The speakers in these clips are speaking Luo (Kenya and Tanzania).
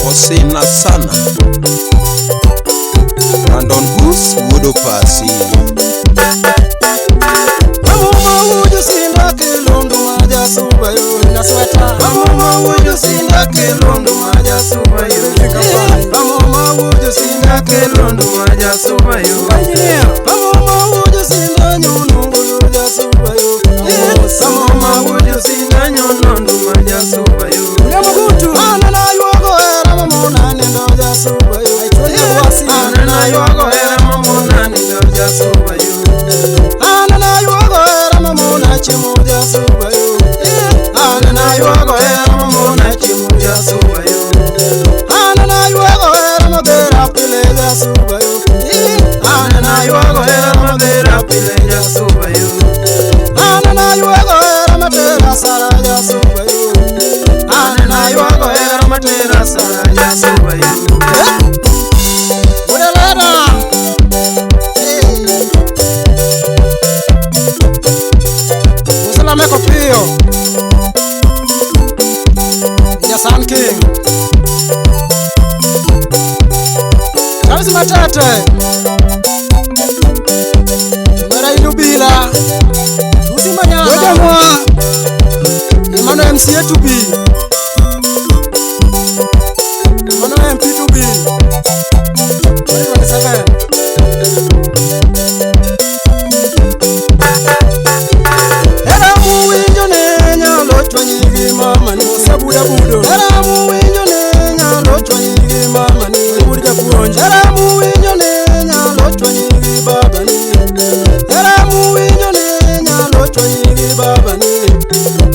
Osina sana Brandon Goose Wudo Pasi Mama wuju sinda kilundu maja subayo na sweta. Mama wuju sinda kilundu maja subayo. Mama wuju sinda kilundu maja subayo. Mama wuju sinda nyunungu maja subayo. Mama wuju sinda nyunungu maja subayo. Ana na yuago era mamona nendo ja subayo. Ana na yuago era mamona nendo ja subayo. Ana na yuago era mamona chimuja subayo. Ana na yuago era mamona chimuja subayo. Ana na yuago era madera pileja subayo. Ana na yuago era madera pileja subayo. Ana na yuago era madera saraja subayo. Ana na yuago era madera saraja subayo. Meko pio ya Sun King Kazi matete Mara inubila Usimanya Yoda mwa Imano MCA to be Imano MP to be 2027 Mama ni sabuda budo. Era mu winyo ne nyalo chwanyi mama ni burja puonj. Era mu winyo ne nyalo chwanyi baba ni. Era mu winyo ne nyalo chwanyi baba ni.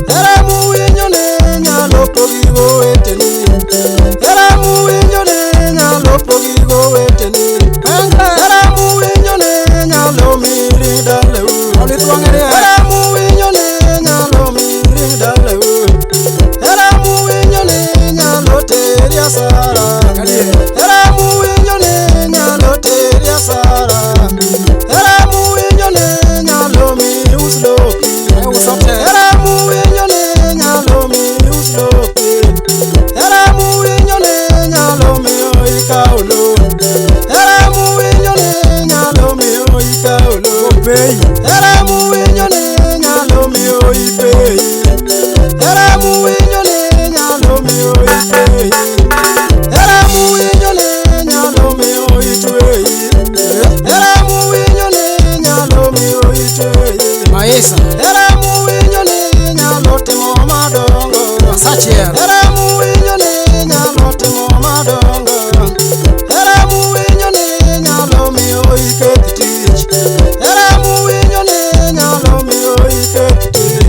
Era mu winyo ne nyalo pogigo weteni. Era mu winyo ne nyalo pogigo weteni. Era mu winyo ne nyalo miri daleu. Oli twangere. Era mu winyo ne nyalo miri daleu. Sara era mu winyo ne nyalo teria Sara era mu winyo ne nyalo mi uslopi era mu winyo ne nyalo mi uslopi era mu winyo ne nyalo mi oikaulo era mu winyo ne nyalo mi oikaulo era mu winyo ne nyalo mi oipei era mu winyo ne nyalo mi oipei Era mu winyo ne nyalo mi oitwei. Era mu winyo ne nyalo mi oitwei. Maisa. Era mu winyo ne nyalo timo madongo. Sachiel. Era mu winyo ne nyalo timo madongo. Era mu winyo ne nyalo mi oiket tich. Era mu winyo ne nyalo mi oiket tich.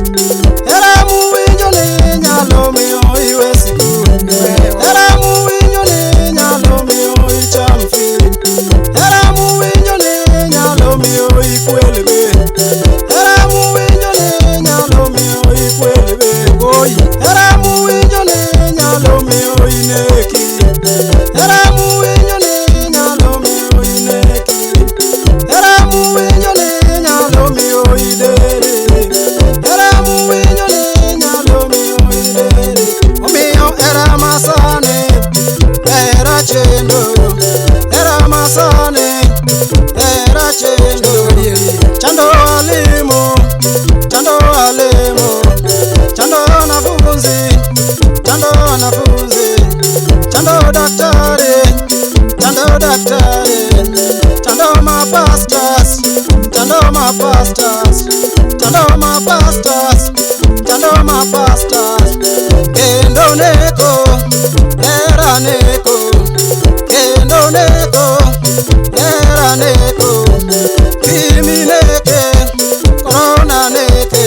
Era mu winyo ne nyalo mi oiwe sikul. Era mu winyo ne nyalo mi oichamfi. Era mu winyo ne nyalo mi oikwelebe. Era mu winyo ne nyalo mi oikwelebe. Era mu winyo ne nyalo mi oineki. Era mu winyo ne nyalo mi oineki. Era mu winyo ne nyalo mi oidere. Era mu winyo ne nyalo mi oidere. Omiyo era masane. Era chendo, era masane, era chendo. Chando alimo, chando alimo, chando wanafunzi, chando wanafunzi, chando daktari, chando daktari, chando mapastors, chando mapastors, chando mapastors, chando mapastors. Kendo neko, era neko, kendo neko, era neko. Kimi neke, corona neke,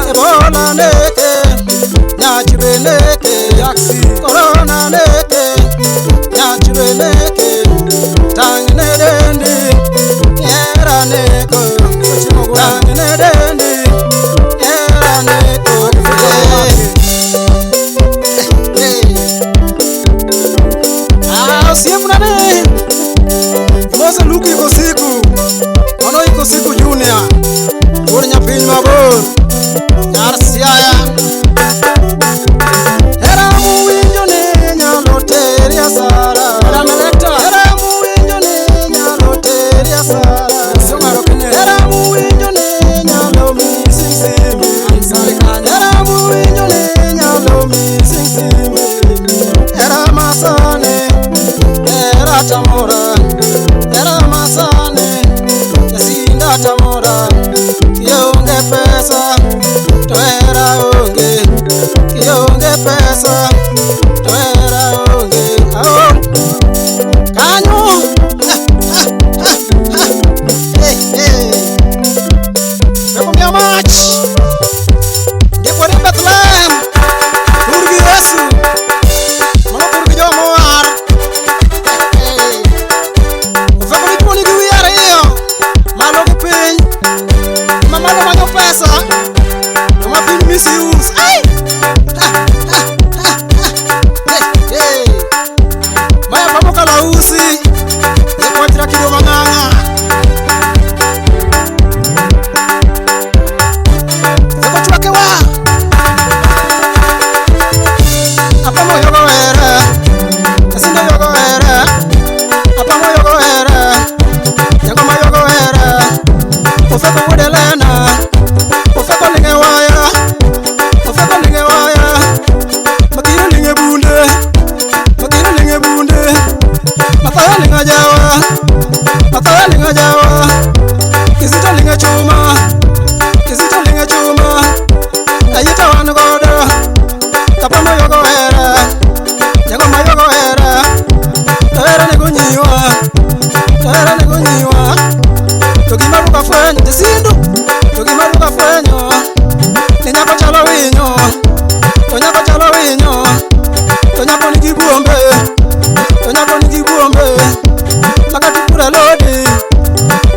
Ebola neke, nyachibe neke, corona neke, nyachibe neke. Tangine dendi, era neko, tangine dendi, era neko. Mose Luki iko siku, mano iko siku Junior, kuri nyapiny mabor, nyar Siaya. Hera muwinjo ni nyalo teri asara, hera muwinjo ni nyalo teri asara, hera muwinjo ni nyalo misi simi, hera muwinjo ni nyalo misi simi, hera masane, hera tamora, hera masane, yasinda tamora, kionge pesa, to hera onge, kionge pesa, to hera onge, ao kanyo, Beko mia mach, Gekwari Bethlehem, Turgi Yesu, Mano Turgi Jo Moar, Ufeko ni poni giwi ariyo, malo gi piny, mamalo manyo pesa, ma piny misuse, ay! Maya pamo kalausi, Gekwachra kido mang'ang'a, Feko chwake wa, apamo yogo here, Asindo yogo here, apamo yogo here, Nyagoma yogo here, Ufeko wude lena, Ufeko linge waya, Ufeko linge waya, Makiro linge bunde, Makiro linge bunde, Mataya linge jawa, Mataya linge jawa, Kisito linge chuma, Kisito linge chuma, Ayita wan godo, Kapamo yogo here, Nyagoma yogo here, Tohera nego nyiwa, Tohera nego nyiwa, Togimaruka fwenyo, Tisindo, Togimaruka fwenyo, Ni nyako chalo winyo, To nyako chalo winyo, To nyako nigi buombe, To nyako nigi buombe, Makati pura lodi,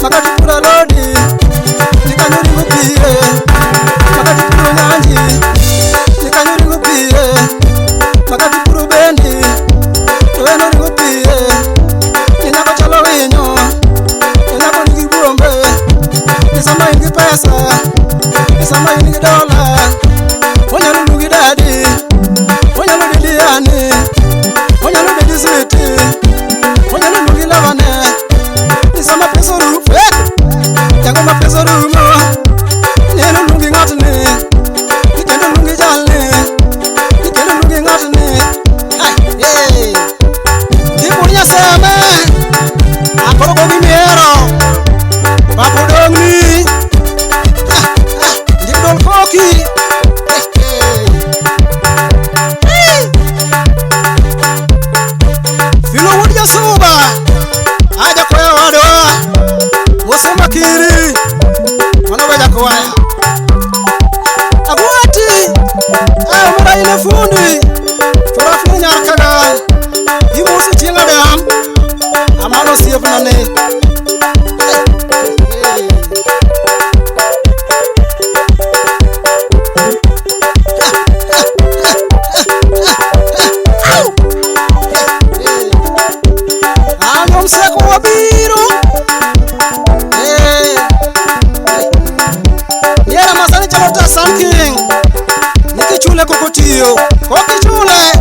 Makati pura lodi, Nikanyo ringo pire, Makati puro nyanji, Nikanyo ringo pire, Makati puro bendi, To eno ringo pire, Ni nyako chalo winyo, To nyako nigi buombe, Nisama ingi pesa, Nisama ingi dola, Onyalo lugi dadi, Onyalo didi yani, Onyalo didi switi, Onyalo lugi lavane, Nisama peso rufe, Nyagoma peso rumo, Neno lugi ngatni, Nikendo lugi jalni, Nikendo lugi ngatni, Hey, Dipur nyaseme, Akoro kogi miero, Papo dongni, Dipdol koki, Filo wud jasuba, Aja kwaya wadwa, Mose Makiri, Mano beja kwaya, Abuati, Mura ile fundi, Chora funi nyarkaga, Imusi chinga dam, Amano sief nane, Anyo mseko wabiro, Niera masani chalota Sun King, Nikichule kokotiyo, Kokichule,